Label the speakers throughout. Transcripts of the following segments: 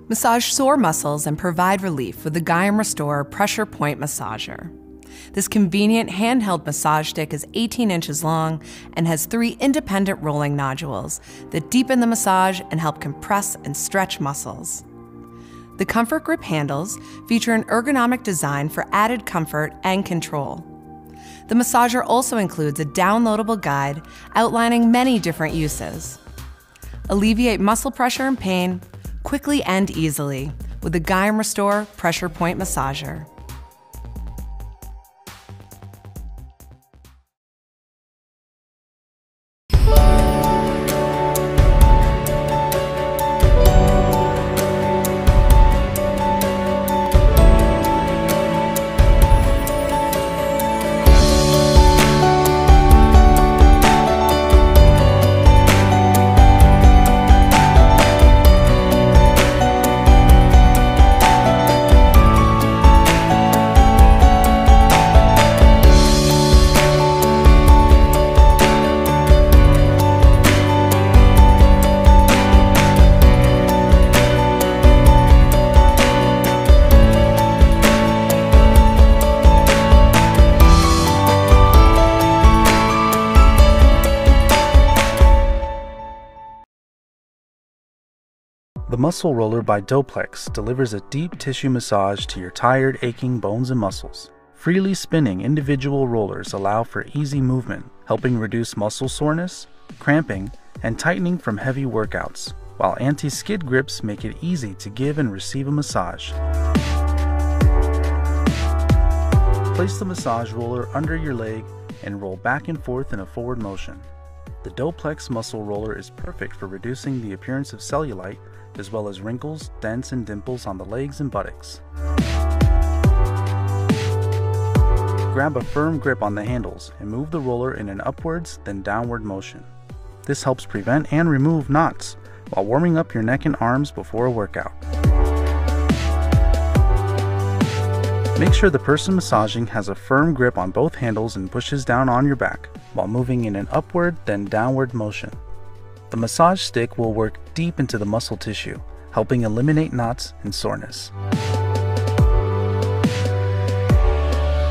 Speaker 1: Massage sore muscles and provide relief with the Gaiam Restore Pressure Point Massager. This convenient handheld massage stick is 18 inches long and has 3 independent rolling nodules that deepen the massage and help compress and stretch muscles. The Comfort Grip handles feature an ergonomic design for added comfort and control. The massager also includes a downloadable guide outlining many different uses. Alleviate muscle pressure and pain quickly and easily with the Gaiam Restore Pressure Point Massager.
Speaker 2: The Muscle Roller by Doeplex delivers a deep tissue massage to your tired, aching bones and muscles. Freely spinning individual rollers allow for easy movement, helping reduce muscle soreness, cramping, and tightening from heavy workouts, while anti-skid grips make it easy to give and receive a massage. Place the massage roller under your leg and roll back and forth in a forward motion. The Doeplex Muscle Roller is perfect for reducing the appearance of cellulite, as well as wrinkles, dents, and dimples on the legs and buttocks. Grab a firm grip on the handles and move the roller in an upwards then downward motion. This helps prevent and remove knots while warming up your neck and arms before a workout. Make sure the person massaging has a firm grip on both handles and pushes down on your back while moving in an upward then downward motion. The massage stick will work deep into the muscle tissue, helping eliminate knots and soreness.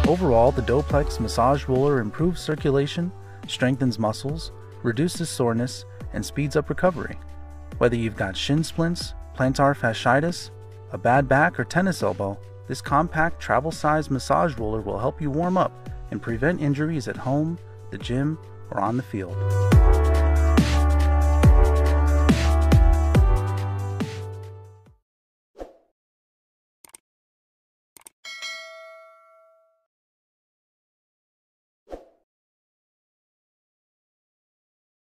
Speaker 2: Overall, the Doeplex massage roller improves circulation, strengthens muscles, reduces soreness, and speeds up recovery. Whether you've got shin splints, plantar fasciitis, a bad back, or tennis elbow, this compact travel-sized massage roller will help you warm up and prevent injuries at home, the gym, or on the field.